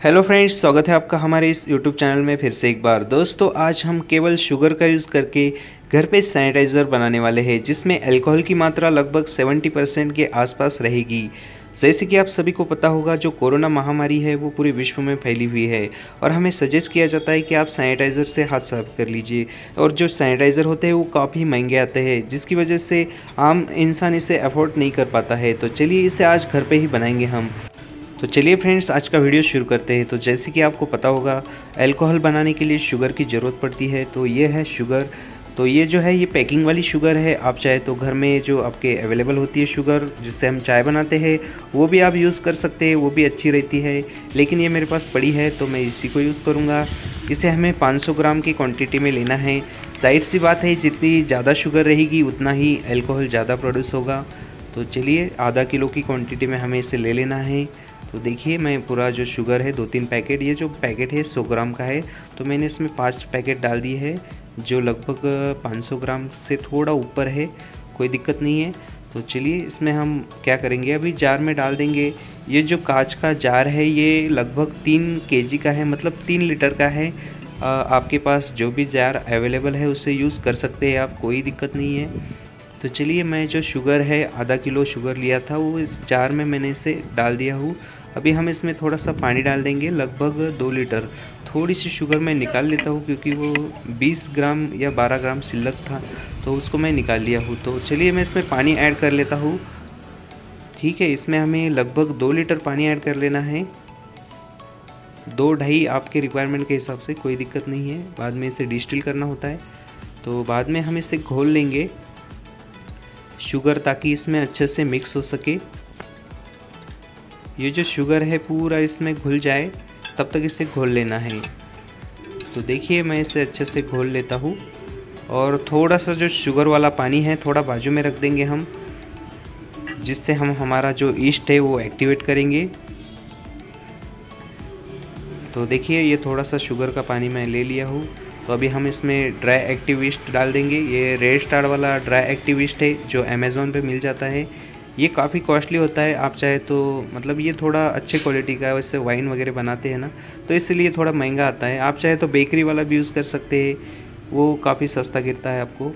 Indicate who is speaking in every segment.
Speaker 1: Hello friends, स्वागत है आपका हमारे इस यूट्यूब चैनल में फिर से एक बार। दोस्तों, आज हम केवल शुगर का यूज़ करके घर पे सैनिटाइज़र बनाने वाले हैं जिसमें अल्कोहल की मात्रा लगभग 70% के आसपास रहेगी। जैसे कि आप सभी को पता होगा, जो कोरोना महामारी है वो पूरे विश्व में फैली हुई है और हमें सजेस्ट किया जाता है कि आप सैनिटाइज़र से हाथ साफ कर लीजिए। और जो सैनिटाइज़र होते हैं वो काफ़ी महंगे आते हैं, जिसकी वजह से आम इंसान इसे अफोर्ड नहीं कर पाता है। तो चलिए इसे आज घर पे ही बनाएंगे हम। तो चलिए फ्रेंड्स, आज का वीडियो शुरू करते हैं। तो जैसे कि आपको पता होगा, अल्कोहल बनाने के लिए शुगर की ज़रूरत पड़ती है। तो ये है शुगर। तो ये जो है ये पैकिंग वाली शुगर है। आप चाहे तो घर में जो आपके अवेलेबल होती है शुगर जिससे हम चाय बनाते हैं वो भी आप यूज़ कर सकते हैं, वो भी अच्छी रहती है। लेकिन ये मेरे पास पड़ी है तो मैं इसी को यूज़ करूँगा। इसे हमें 500 ग्राम की क्वान्टिटी में लेना है। जाहिर सी बात है, जितनी ज़्यादा शुगर रहेगी उतना ही अल्कोहल ज़्यादा प्रोड्यूस होगा। तो चलिए आधा किलो की क्वान्टिटी में हमें इसे ले लेना है। तो देखिए, मैं पूरा जो शुगर है 2-3 पैकेट, ये जो पैकेट है 100 ग्राम का है, तो मैंने इसमें 5 पैकेट डाल दिए है जो लगभग 500 ग्राम से थोड़ा ऊपर है। कोई दिक्कत नहीं है। तो चलिए इसमें हम क्या करेंगे, अभी जार में डाल देंगे। ये जो कांच का जार है ये लगभग 3 केजी का है, मतलब 3 लीटर का है। आपके पास जो भी जार अवेलेबल है उससे यूज़ कर सकते हैं आप, कोई दिक्कत नहीं है। तो चलिए, मैं जो शुगर है आधा किलो शुगर लिया था वो इस जार में मैंने इसे डाल दिया हूँ। अभी हम इसमें थोड़ा सा पानी डाल देंगे, लगभग 2 लीटर। थोड़ी सी शुगर मैं निकाल लेता हूँ क्योंकि वो 20 ग्राम या 12 ग्राम सिल्लक था, तो उसको मैं निकाल लिया हूँ। तो चलिए मैं इसमें पानी ऐड कर लेता हूँ। ठीक है, इसमें हमें लगभग 2 लीटर पानी ऐड कर लेना है। 2-2.5 आपके रिक्वायरमेंट के हिसाब से, कोई दिक्कत नहीं है। बाद में इसे डिस्टिल करना होता है, तो बाद में हम इसे घोल लेंगे शुगर, ताकि इसमें अच्छे से मिक्स हो सके। ये जो शुगर है पूरा इसमें घुल जाए तब तक इसे घोल लेना है। तो देखिए मैं इसे अच्छे से घोल लेता हूँ। और थोड़ा सा जो शुगर वाला पानी है थोड़ा बाजू में रख देंगे हम, जिससे हम हमारा जो ईस्ट है वो एक्टिवेट करेंगे। तो देखिए ये थोड़ा सा शुगर का पानी मैं ले लिया हूँ। तो अभी हम इसमें ड्राई एक्टिव ईस्ट डाल देंगे। ये रेड स्टार वाला ड्राई एक्टिव ईस्ट है जो अमेज़ॉन पे मिल जाता है। ये काफ़ी कॉस्टली होता है, आप चाहे तो मतलब ये थोड़ा अच्छे क्वालिटी का है, वैसे वाइन वगैरह बनाते हैं ना, तो इसलिए थोड़ा महंगा आता है। आप चाहे तो बेकरी वाला भी यूज़ कर सकते हैं, वो काफ़ी सस्ता गिरता है आपको।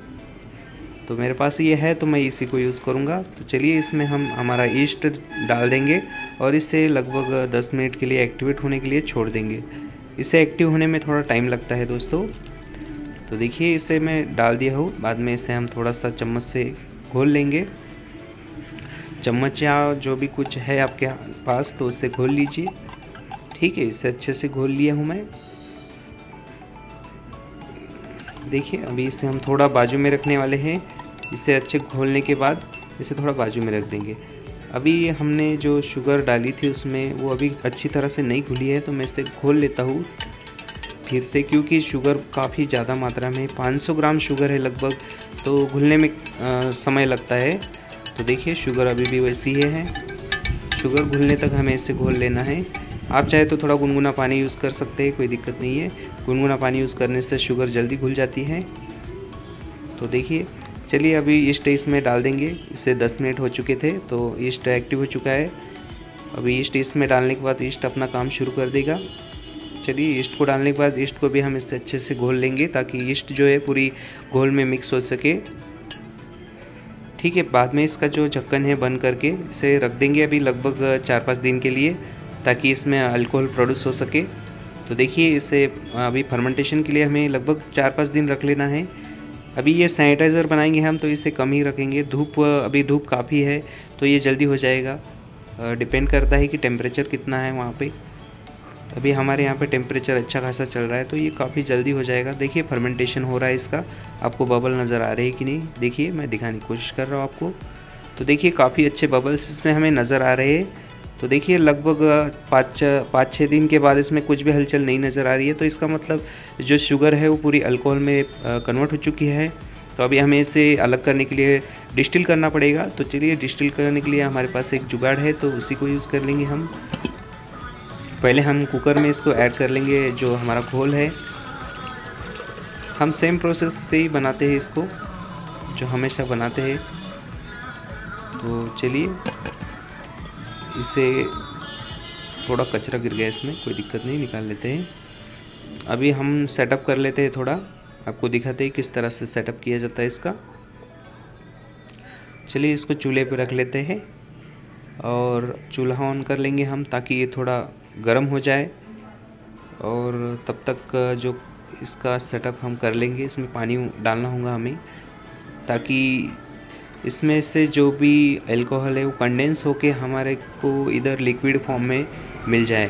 Speaker 1: तो मेरे पास ये है तो मैं इसी को यूज़ करूँगा। तो चलिए इसमें हम हमारा ईस्ट डाल देंगे और इसे लगभग 10 मिनट के लिए एक्टिवेट होने के लिए छोड़ देंगे। इसे एक्टिव होने में थोड़ा टाइम लगता है दोस्तों। तो देखिए इसे मैं डाल दिया हूँ। बाद में इसे हम थोड़ा सा चम्मच से घोल लेंगे। चम्मच या जो भी कुछ है आपके पास तो उससे घोल लीजिए। ठीक है, इसे अच्छे से घोल लिया हूँ मैं। देखिए अभी इसे हम थोड़ा बाजू में रखने वाले हैं। इसे अच्छे घोलने के बाद इसे थोड़ा बाजू में रख देंगे। अभी हमने जो शुगर डाली थी उसमें वो अभी अच्छी तरह से नहीं घुली है, तो मैं इसे घोल लेता हूँ फिर से, क्योंकि शुगर काफ़ी ज़्यादा मात्रा में 500 ग्राम शुगर है लगभग, तो घुलने में समय लगता है। तो देखिए शुगर अभी भी वैसी ही है। शुगर घुलने तक हमें इसे घोल लेना है। आप चाहे तो थोड़ा गुनगुना पानी यूज़ कर सकते हैं, कोई दिक्कत नहीं है। गुनगुना पानी यूज़ करने से शुगर जल्दी घुल जाती है। तो देखिए चलिए अभी ईस्ट इसमें डाल देंगे। इसे 10 मिनट हो चुके थे तो ईस्ट एक्टिव हो चुका है। अभी ईस्ट इसमें डालने के बाद ईस्ट अपना काम शुरू कर देगा। चलिए ईस्ट को डालने के बाद ईस्ट को भी हम इससे अच्छे से घोल लेंगे, ताकि ईस्ट जो है पूरी घोल में मिक्स हो सके। ठीक है, बाद में इसका जो ढक्कन है बंद करके इसे रख देंगे अभी लगभग 4-5 दिन के लिए, ताकि इसमें अल्कोहल प्रोड्यूस हो सके। तो देखिए इसे अभी फर्मेंटेशन के लिए हमें लगभग 4-5 दिन रख लेना है। अभी ये सैनिटाइज़र बनाएंगे हम तो इसे कम ही रखेंगे। अभी धूप काफ़ी है तो ये जल्दी हो जाएगा। डिपेंड करता है कि टेम्परेचर कितना है वहाँ पे। अभी हमारे यहाँ पे टेम्परेचर अच्छा खासा चल रहा है तो ये काफ़ी जल्दी हो जाएगा। देखिए फर्मेंटेशन हो रहा है इसका। आपको बबल नज़र आ रहे हैं कि नहीं, देखिए मैं दिखाने की कोशिश कर रहा हूँ आपको। तो देखिए काफ़ी अच्छे बबल्स इसमें हमें नज़र आ रहे हैं। तो देखिए लगभग 5-6 दिन के बाद इसमें कुछ भी हलचल नहीं नज़र आ रही है, तो इसका मतलब जो शुगर है वो पूरी अल्कोहल में कन्वर्ट हो चुकी है। तो अभी हमें इसे अलग करने के लिए डिस्टिल करना पड़ेगा। तो चलिए डिस्टिल करने के लिए हमारे पास एक जुगाड़ है तो उसी को यूज़ कर लेंगे हम। पहले हम कुकर में इसको ऐड कर लेंगे जो हमारा घोल है। हम सेम प्रोसेस से ही बनाते हैं इसको, जो हमेशा बनाते हैं। तो चलिए इसे थोड़ा कचरा गिर गया इसमें, कोई दिक्कत नहीं, निकाल लेते हैं। अभी हम सेटअप कर लेते हैं, थोड़ा आपको दिखाते हैं किस तरह से सेटअप किया जाता है इसका। चलिए इसको चूल्हे पे रख लेते हैं और चूल्हा ऑन कर लेंगे हम, ताकि ये थोड़ा गर्म हो जाए। और तब तक जो इसका सेटअप हम कर लेंगे, इसमें पानी डालना होगा हमें, ताकि इसमें से जो भी अल्कोहल है वो कंडेंस होके हमारे को इधर लिक्विड फॉर्म में मिल जाए।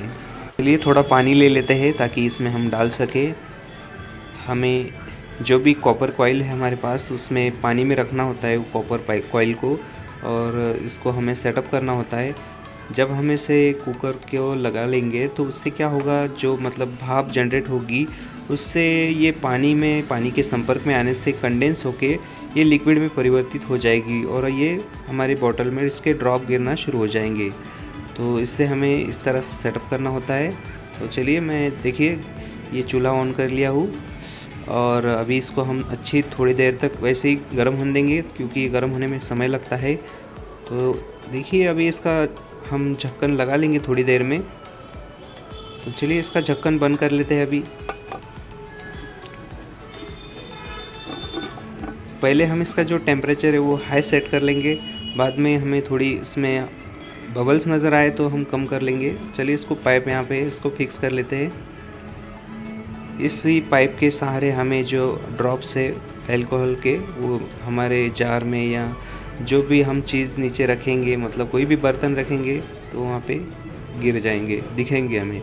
Speaker 1: चलिए थोड़ा पानी ले लेते हैं ताकि इसमें हम डाल सके। हमें जो भी कॉपर कॉइल है हमारे पास, उसमें पानी में रखना होता है वो कॉपर कॉइल को, और इसको हमें सेटअप करना होता है। जब हम इसे कुकर को लगा लेंगे तो उससे क्या होगा, जो मतलब भाप जनरेट होगी उससे ये पानी के संपर्क में आने से कंडेंस होके ये लिक्विड में परिवर्तित हो जाएगी और ये हमारी बोतल में इसके ड्रॉप गिरना शुरू हो जाएंगे। तो इससे हमें इस तरह से सेटअप करना होता है। तो चलिए मैं देखिए ये चूल्हा ऑन कर लिया हूँ और अभी इसको हम अच्छी थोड़ी देर तक वैसे ही गर्म होने देंगे, क्योंकि गर्म होने में समय लगता है। तो देखिए अभी इसका हम ढक्कन लगा लेंगे थोड़ी देर में। तो चलिए इसका ढक्कन बंद कर लेते हैं। अभी पहले हम इसका जो टेम्परेचर है वो हाई सेट कर लेंगे, बाद में हमें थोड़ी इसमें बबल्स नज़र आए तो हम कम कर लेंगे। चलिए इसको पाइप यहाँ पे इसको फिक्स कर लेते हैं। इसी पाइप के सहारे हमें जो ड्रॉप्स है अल्कोहल के वो हमारे जार में या जो भी हम चीज़ नीचे रखेंगे, मतलब कोई भी बर्तन रखेंगे तो वहाँ पे गिर जाएंगे, दिखेंगे हमें।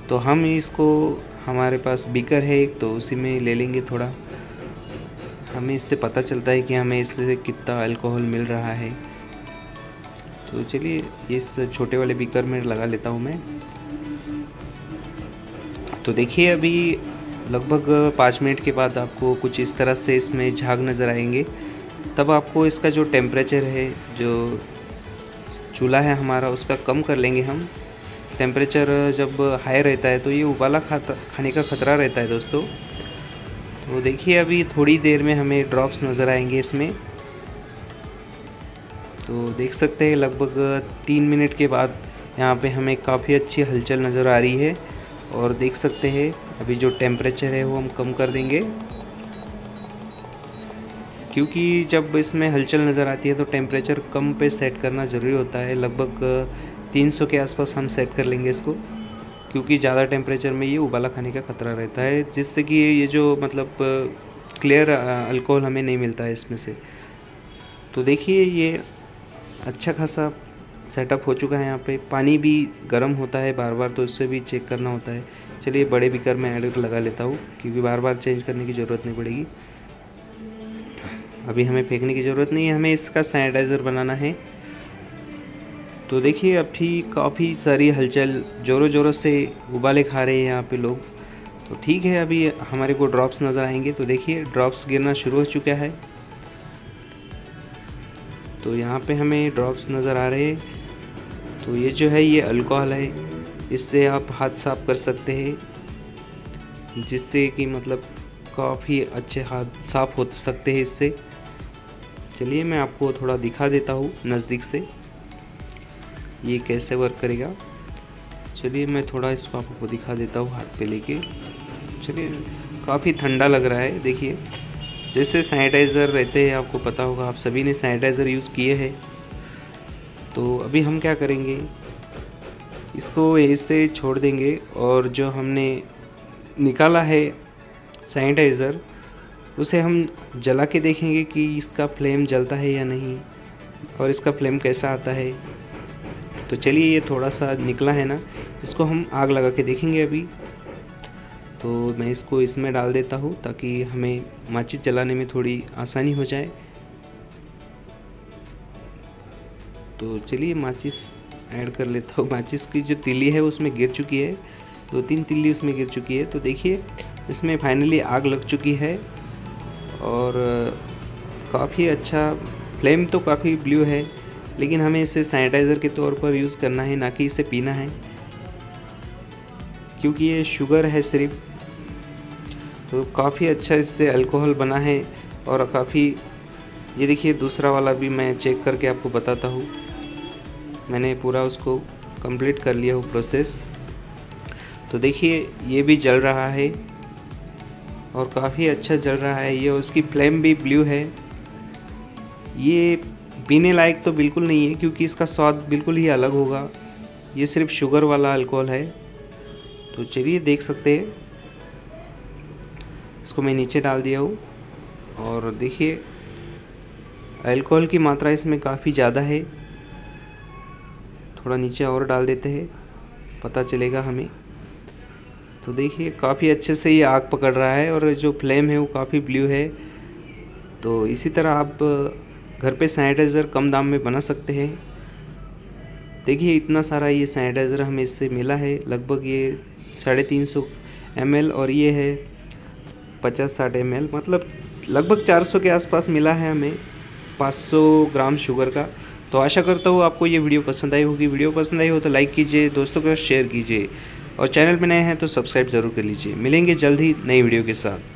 Speaker 1: तो हम इसको, हमारे पास बीकर है एक, तो उसी में ले लेंगे थोड़ा। हमें इससे पता चलता है कि हमें इससे कितना अल्कोहल मिल रहा है। तो चलिए इस छोटे वाले बीकर में लगा लेता हूँ मैं। तो देखिए अभी लगभग 5 मिनट के बाद आपको कुछ इस तरह से इसमें झाग नज़र आएंगे। तब आपको इसका जो टेम्परेचर है, जो चूल्हा है हमारा, उसका कम कर लेंगे हम। टेम्परेचर जब हाई रहता है तो ये उबाला खाने का ख़तरा रहता है दोस्तों। तो देखिए अभी थोड़ी देर में हमें ड्रॉप्स नज़र आएंगे इसमें। तो देख सकते हैं लगभग 3 मिनट के बाद यहाँ पे हमें काफ़ी अच्छी हलचल नज़र आ रही है। और देख सकते हैं अभी जो टेम्परेचर है वो हम कम कर देंगे, क्योंकि जब इसमें हलचल नज़र आती है तो टेम्परेचर कम पे सेट करना ज़रूरी होता है। लगभग 300 के आसपास हम सेट कर लेंगे इसको, क्योंकि ज़्यादा टेम्परेचर में ये उबाला खाने का ख़तरा रहता है, जिससे कि ये जो मतलब क्लियर अल्कोहल हमें नहीं मिलता है इसमें से। तो देखिए ये अच्छा खासा सेटअप हो चुका है। यहाँ पे पानी भी गर्म होता है बार बार, तो उससे भी चेक करना होता है। चलिए बड़े बीकर में ऐड लगा लेता हूँ, क्योंकि बार बार चेंज करने की ज़रूरत नहीं पड़ेगी। अभी हमें फेंकने की ज़रूरत नहीं है, हमें इसका सैनिटाइज़र बनाना है। तो देखिए अभी काफ़ी सारी हलचल, ज़ोरों ज़ोरों से उबाले खा रहे हैं यहाँ पे लोग। तो ठीक है, अभी हमारे को ड्रॉप्स नज़र आएंगे। तो देखिए ड्रॉप्स गिरना शुरू हो चुका है। तो यहाँ पे हमें ड्रॉप्स नज़र आ रहे हैं। तो ये जो है ये अल्कोहल है, इससे आप हाथ साफ कर सकते हैं, जिससे कि मतलब काफ़ी अच्छे हाथ साफ हो सकते हैं इससे। चलिए मैं आपको थोड़ा दिखा देता हूँ नज़दीक से ये कैसे वर्क करेगा। चलिए मैं थोड़ा इसको आपको दिखा देता हूँ हाथ पे लेके। चलिए काफ़ी ठंडा लग रहा है। देखिए जैसे सैनिटाइज़र रहते हैं, आपको पता होगा, आप सभी ने सैनिटाइज़र यूज़ किए हैं। तो अभी हम क्या करेंगे, इसको ऐसे छोड़ देंगे और जो हमने निकाला है सैनिटाइज़र, उसे हम जला के देखेंगे कि इसका फ्लेम जलता है या नहीं, और इसका फ्लेम कैसा आता है। तो चलिए ये थोड़ा सा निकला है ना, इसको हम आग लगा के देखेंगे अभी। तो मैं इसको इसमें डाल देता हूँ ताकि हमें माचिस जलाने में थोड़ी आसानी हो जाए। तो चलिए माचिस ऐड कर लेता हूँ। माचिस की जो तिल्ली है उसमें गिर चुकी है, 2-3 तिल्ली उसमें गिर चुकी है। तो देखिए इसमें फाइनली आग लग चुकी है और काफ़ी अच्छा फ्लेम तो काफ़ी ब्लू है, लेकिन हमें इसे सैनिटाइज़र के तौर पर यूज़ करना है, ना कि इसे पीना है, क्योंकि ये शुगर है सिर्फ। तो काफ़ी अच्छा इससे अल्कोहल बना है और काफ़ी, ये देखिए दूसरा वाला भी मैं चेक करके आपको बताता हूँ। मैंने पूरा उसको कंप्लीट कर लिया हूँ प्रोसेस। तो देखिए ये भी जल रहा है और काफ़ी अच्छा जल रहा है ये, उसकी फ्लेम भी ब्लू है। ये पीने लायक तो बिल्कुल नहीं है क्योंकि इसका स्वाद बिल्कुल ही अलग होगा। ये सिर्फ शुगर वाला अल्कोहल है। तो चलिए देख सकते हैं, इसको मैं नीचे डाल दिया हूँ और देखिए अल्कोहल की मात्रा इसमें काफ़ी ज़्यादा है। थोड़ा नीचे और डाल देते हैं, पता चलेगा हमें। तो देखिए काफ़ी अच्छे से ये आग पकड़ रहा है और जो फ्लेम है वो काफ़ी ब्लू है। तो इसी तरह आप घर पे सैनिटाइज़र कम दाम में बना सकते हैं। देखिए इतना सारा ये सैनिटाइज़र हमें इससे मिला है, लगभग ये 350 ml और ये है 50-60 ml, मतलब लगभग 400 के आसपास मिला है हमें 500 ग्राम शुगर का। तो आशा करता हूँ आपको ये वीडियो पसंद आई होगी। वीडियो पसंद आई हो तो लाइक कीजिए, दोस्तों के साथ शेयर कीजिए और चैनल पे नए हैं तो सब्सक्राइब ज़रूर कर लीजिए। मिलेंगे जल्द ही नई वीडियो के साथ।